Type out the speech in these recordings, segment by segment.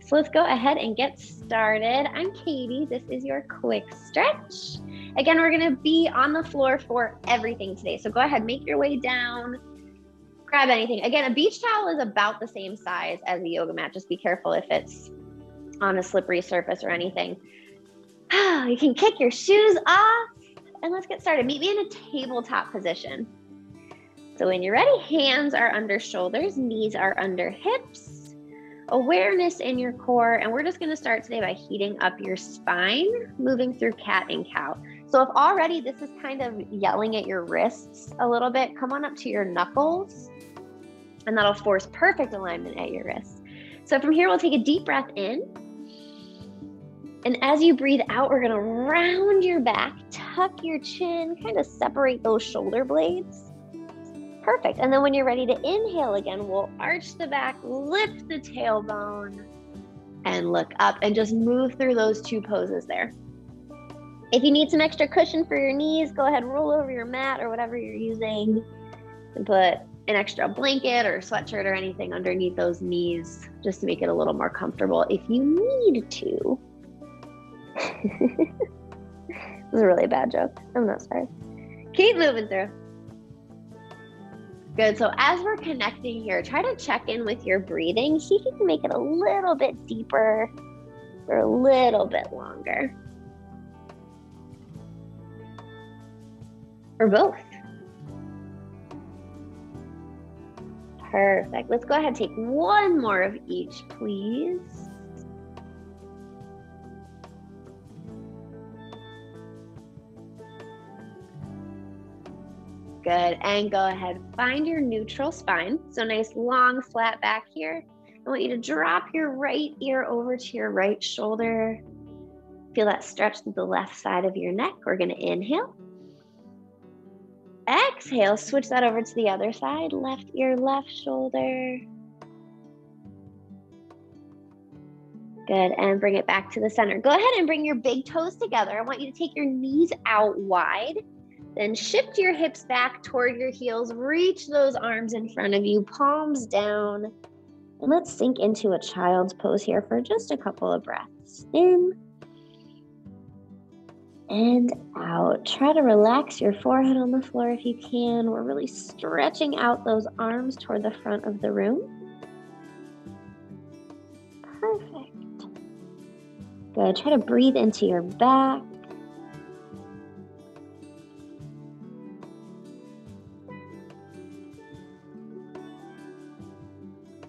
So let's go ahead and get started. I'm Katie. This is your quick stretch. Again, we're going to be on the floor for everything today. So go ahead, make your way down, grab anything. Again, a beach towel is about the same size as a yoga mat. Just be careful if it's on a slippery surface or anything. You can kick your shoes off and let's get started. Meet me in a tabletop position. So when you're ready, hands are under shoulders, knees are under hips, awareness in your core. And we're just going to start today by heating up your spine, moving through cat and cow. So if already this is kind of yelling at your wrists a little bit, come on up to your knuckles and that'll force perfect alignment at your wrists. So from here, we'll take a deep breath in. And as you breathe out, we're going to round your back, tuck your chin, kind of separate those shoulder blades. Perfect. And then when you're ready to inhale again, we'll arch the back, lift the tailbone, and look up and just move through those two poses there. If you need some extra cushion for your knees, go ahead, roll over your mat or whatever you're using and put an extra blanket or sweatshirt or anything underneath those knees just to make it a little more comfortable if you need to. This is a really bad joke. I'm not sorry. Keep moving through. Good. So as we're connecting here, try to check in with your breathing. See if you can make it a little bit deeper or a little bit longer. Or both. Perfect. Let's go ahead and take one more of each, please. Good, and go ahead, find your neutral spine. So nice long flat back here. I want you to drop your right ear over to your right shoulder. Feel that stretch through the left side of your neck. We're gonna inhale. Exhale, switch that over to the other side. Left ear, left shoulder. Good, and bring it back to the center. Go ahead and bring your big toes together. I want you to take your knees out wide. Then shift your hips back toward your heels. Reach those arms in front of you, palms down. And let's sink into a child's pose here for just a couple of breaths. In and out. Try to relax your forehead on the floor if you can. We're really stretching out those arms toward the front of the room. Perfect. Good. Try to breathe into your back.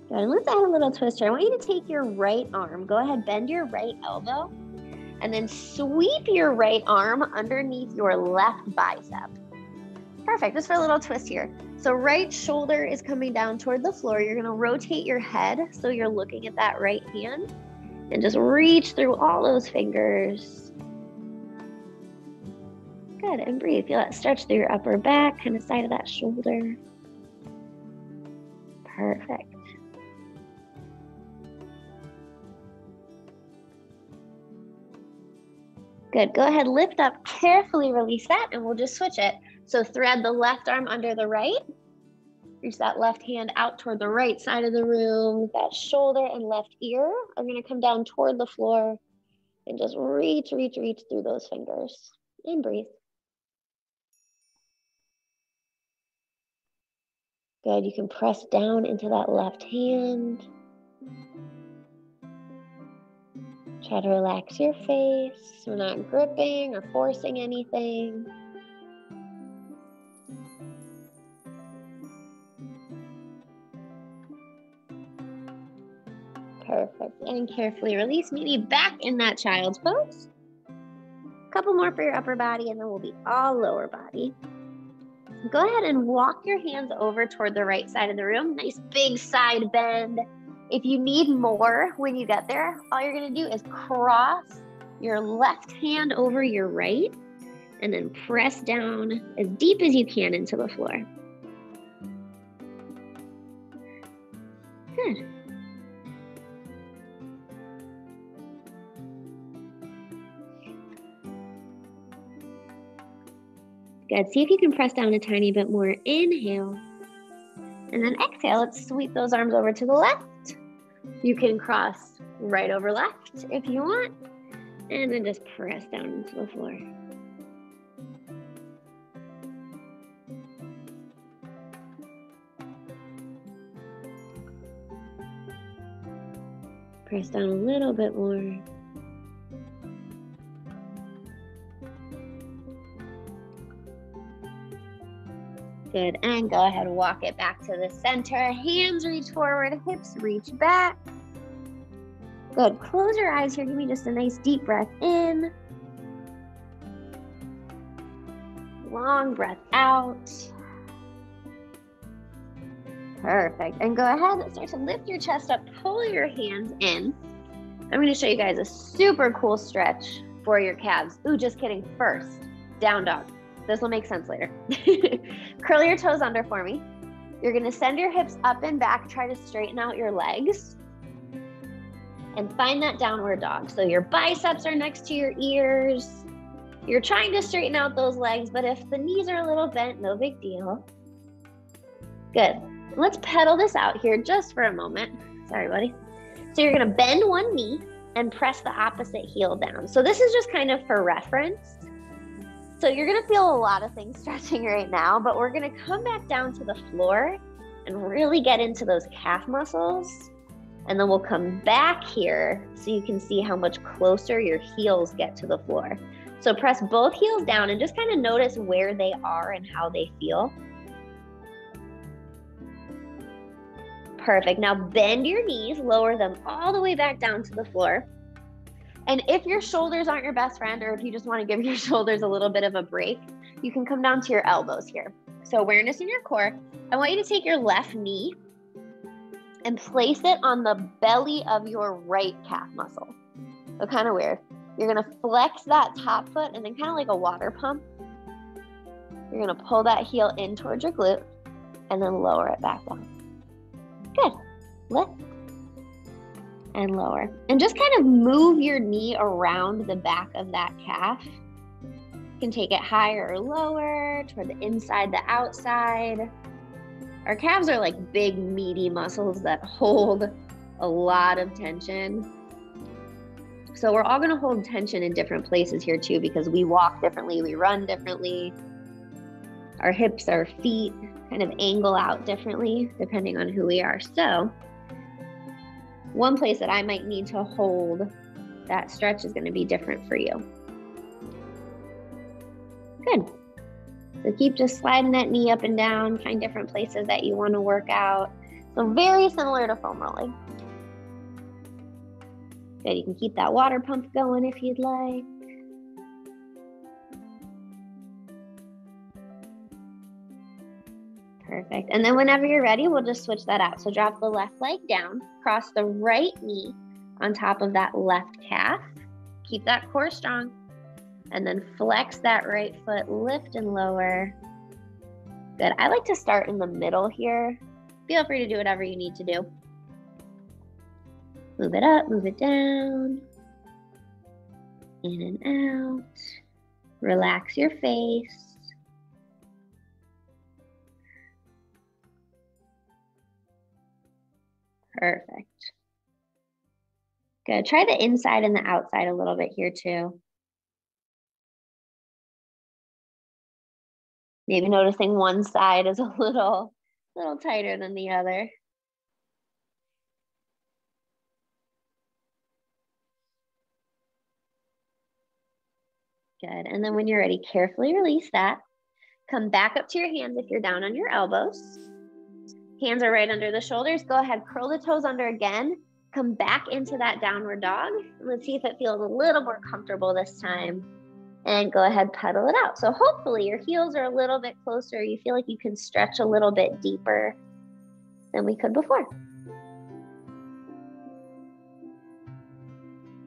Good. And let's add a little twist here. I want you to take your right arm. Go ahead, bend your right elbow. And then sweep your right arm underneath your left bicep. Perfect, just for a little twist here. So right shoulder is coming down toward the floor. You're gonna rotate your head so you're looking at that right hand and just reach through all those fingers. Good, and breathe. Feel that stretch through your upper back, kind of side of that shoulder. Perfect. Good, go ahead, lift up, carefully release that, and we'll just switch it. So thread the left arm under the right, reach that left hand out toward the right side of the room, that shoulder and left ear are gonna come down toward the floor, and just reach through those fingers, and breathe. Good, you can press down into that left hand. Try to relax your face. We're not gripping or forcing anything. Perfect. And carefully release. Meet me back in that child's pose. A couple more for your upper body, and then we'll be all lower body. Go ahead and walk your hands over toward the right side of the room. Nice big side bend. If you need more when you get there, all you're gonna do is cross your left hand over your right and then press down as deep as you can into the floor. Good. Good, see if you can press down a tiny bit more. Inhale, and then exhale. Let's sweep those arms over to the left. You can cross right over left if you want, and then just press down into the floor. Press down a little bit more. Good, and go ahead and walk it back to the center. Hands reach forward, hips reach back. Good, close your eyes here. Give me just a nice deep breath in. Long breath out. Perfect, and go ahead and start to lift your chest up, pull your hands in. I'm gonna show you guys a super cool stretch for your calves. Ooh, just kidding, first, down dog. This will make sense later. Curl your toes under for me. You're gonna send your hips up and back, try to straighten out your legs, and find that downward dog. So your biceps are next to your ears. You're trying to straighten out those legs, but if the knees are a little bent, no big deal. Good. Let's pedal this out here just for a moment. Sorry, buddy. So you're gonna bend one knee and press the opposite heel down. So this is just kind of for reference. So you're gonna feel a lot of things stretching right now, but we're gonna come back down to the floor and really get into those calf muscles. And then we'll come back here so you can see how much closer your heels get to the floor. So press both heels down and just kind of notice where they are and how they feel. Perfect. Now bend your knees, lower them all the way back down to the floor. And if your shoulders aren't your best friend, or if you just want to give your shoulders a little bit of a break, you can come down to your elbows here. So awareness in your core. I want you to take your left knee and place it on the belly of your right calf muscle. So kind of weird. You're gonna flex that top foot and then kind of like a water pump. You're gonna pull that heel in towards your glute and then lower it back down. Good. Lift and lower. And just kind of move your knee around the back of that calf. You can take it higher or lower, toward the inside, the outside. Our calves are like big, meaty muscles that hold a lot of tension. So we're all gonna hold tension in different places here too, because we walk differently, we run differently. Our hips, our feet kind of angle out differently depending on who we are. So one place that I might need to hold that stretch is going to be different for you. Good. So keep just sliding that knee up and down, find different places that you want to work out. So very similar to foam rolling. Good, you can keep that water pump going if you'd like. Perfect. And then whenever you're ready, we'll just switch that out. So drop the left leg down, cross the right knee on top of that left calf. Keep that core strong. And then flex that right foot, lift and lower. Good. I like to start in the middle here. Feel free to do whatever you need to do. Move it up, move it down. In and out. Relax your face. Perfect. Good. Try the inside and the outside a little bit here too. Maybe noticing one side is a little tighter than the other. Good. And then when you're ready, carefully release that. Come back up to your hands if you're down on your elbows. Hands are right under the shoulders. Go ahead, curl the toes under again. Come back into that downward dog. Let's see if it feels a little more comfortable this time. And go ahead, pedal it out. So hopefully your heels are a little bit closer. You feel like you can stretch a little bit deeper than we could before.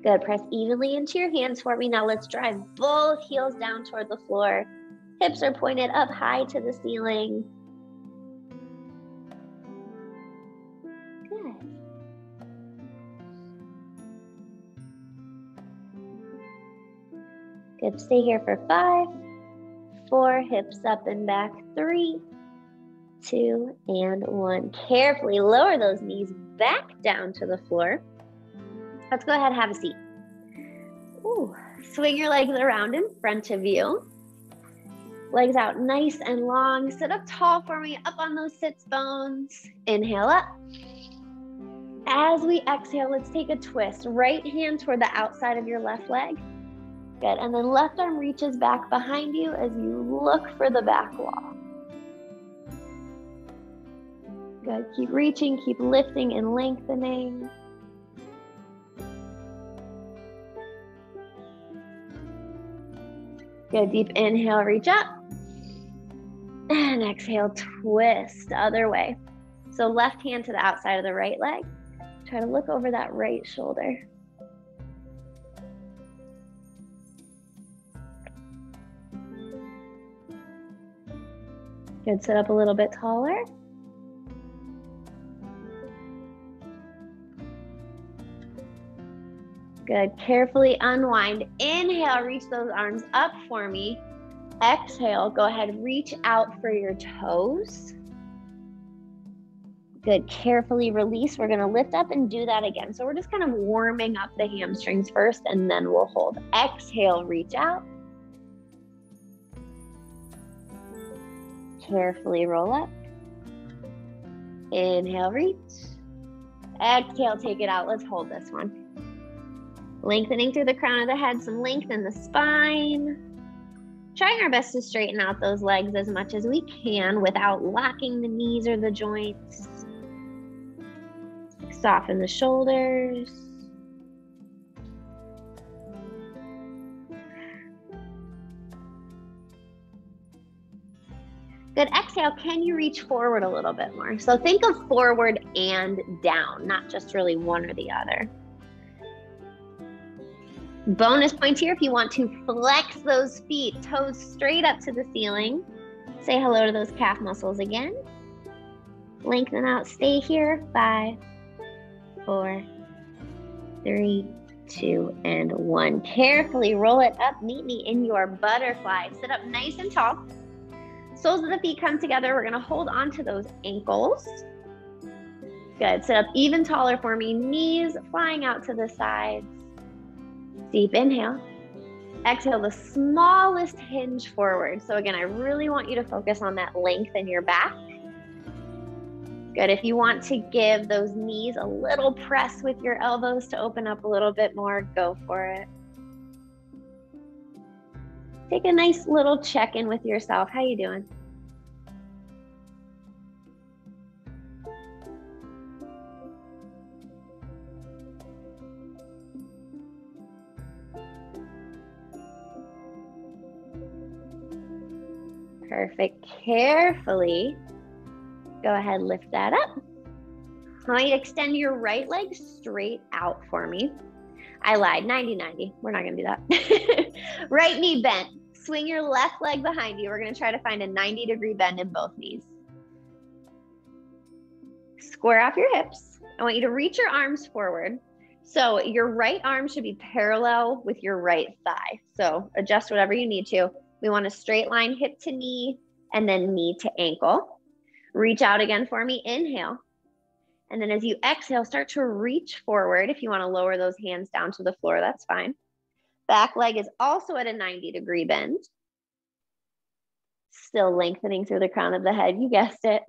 Good, press evenly into your hands for me. Now let's drive both heels down toward the floor. Hips are pointed up high to the ceiling. Good, stay here for 5, 4, hips up and back, 3, 2, and 1. Carefully lower those knees back down to the floor. Let's go ahead and have a seat. Ooh. Swing your legs around in front of you. Legs out nice and long. Sit up tall for me, up on those sits bones. Inhale up. As we exhale, let's take a twist. Right hand toward the outside of your left leg. Good. And then left arm reaches back behind you as you look for the back wall. Good. Keep reaching, keep lifting and lengthening. Good. Deep inhale, reach up. And exhale, twist the other way. So left hand to the outside of the right leg. Try to look over that right shoulder. Good. Sit up a little bit taller. Good. Carefully unwind. Inhale, reach those arms up for me. Exhale, go ahead, reach out for your toes. Good. Carefully release. We're going to lift up and do that again. So we're just kind of warming up the hamstrings first, and then we'll hold. Exhale, reach out. Carefully roll up. Inhale, reach. Exhale, take it out. Let's hold this one. Lengthening through the crown of the head, some length in the spine. Trying our best to straighten out those legs as much as we can without locking the knees or the joints. Soften the shoulders. Good. Exhale, can you reach forward a little bit more? So think of forward and down, not just really one or the other. Bonus point here, if you want to flex those feet, toes straight up to the ceiling. Say hello to those calf muscles again. Lengthen out, stay here. 5, 4, 3, 2, and 1. Carefully roll it up. Meet me in your butterfly. Sit up nice and tall. Soles of the feet come together. We're gonna hold on to those ankles. Good, sit up even taller for me. Knees flying out to the sides. Deep inhale. Exhale, the smallest hinge forward. So again, I really want you to focus on that length in your back. Good. If you want to give those knees a little press with your elbows to open up a little bit more, go for it. Take a nice little check-in with yourself. How you doing? Perfect. Carefully go ahead, lift that up. I want you to extend your right leg straight out for me. I lied, 90-90. We're not gonna do that. Right knee bent. Swing your left leg behind you. We're gonna try to find a 90-degree bend in both knees. Square off your hips. I want you to reach your arms forward. So your right arm should be parallel with your right thigh. So adjust whatever you need to. We want a straight line, hip to knee, and then knee to ankle. Reach out again for me, inhale. And then as you exhale, start to reach forward. If you want to lower those hands down to the floor, that's fine. Back leg is also at a 90-degree bend. Still lengthening through the crown of the head, you guessed it.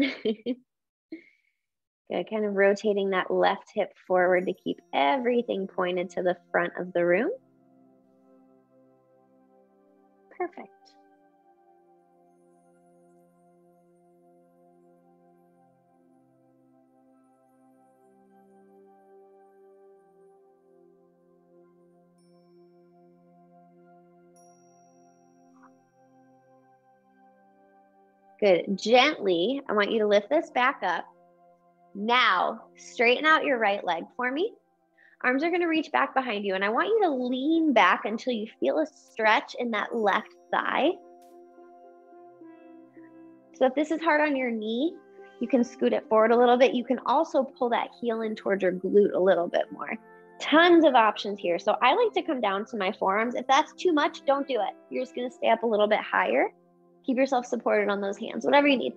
Good, kind of rotating that left hip forward to keep everything pointed to the front of the room. Perfect. Good. Gently, I want you to lift this back up. Now, straighten out your right leg for me. Arms are going to reach back behind you, and I want you to lean back until you feel a stretch in that left thigh. So if this is hard on your knee, you can scoot it forward a little bit. You can also pull that heel in towards your glute a little bit more. Tons of options here. So I like to come down to my forearms. If that's too much, don't do it. You're just going to stay up a little bit higher. Keep yourself supported on those hands, whatever you need.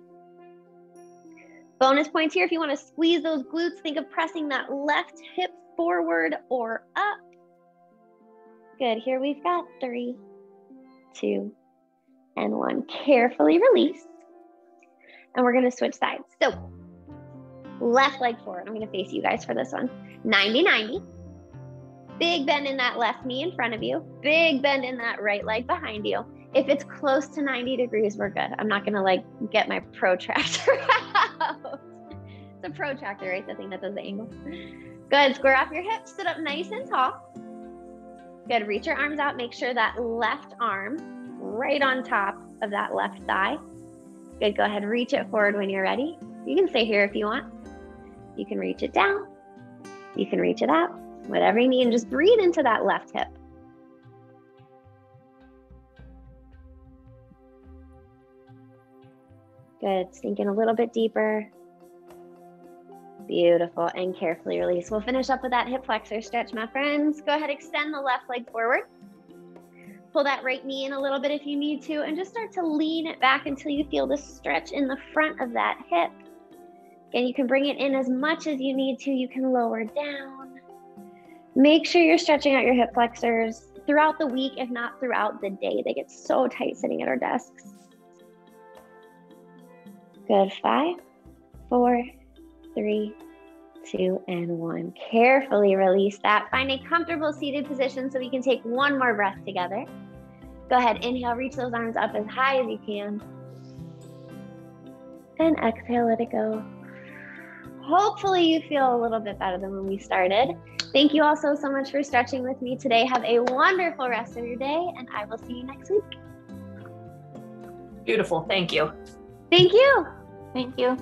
Bonus points here. If you want to squeeze those glutes, think of pressing that left hip forward or up. Good. Here we've got 3, 2, and 1. Carefully release. And we're going to switch sides. So left leg forward. I'm going to face you guys for this one. 90-90. Big bend in that left knee in front of you. Big bend in that right leg behind you. If it's close to 90 degrees, we're good. I'm not going to like get my protractor out. It's a protractor, right? The thing that does the angle. Good. Square off your hips. Sit up nice and tall. Good. Reach your arms out. Make sure that left arm right on top of that left thigh. Good. Go ahead. Reach it forward when you're ready. You can stay here if you want. You can reach it down. You can reach it out. Whatever you need. And just breathe into that left hip. Good. Sink in a little bit deeper. Beautiful. And carefully release. We'll finish up with that hip flexor stretch, my friends. Go ahead, extend the left leg forward. Pull that right knee in a little bit if you need to, and just start to lean it back until you feel the stretch in the front of that hip. Again, you can bring it in as much as you need to. You can lower down. Make sure you're stretching out your hip flexors throughout the week, if not throughout the day. They get so tight sitting at our desks. Good. 5, 4, 3, 2, and 1. Carefully release that. Find a comfortable seated position so we can take one more breath together. Go ahead, inhale, reach those arms up as high as you can. And exhale, let it go. Hopefully you feel a little bit better than when we started. Thank you all so much for stretching with me today. Have a wonderful rest of your day, and I will see you next week. Beautiful. Thank you. Thank you. Thank you.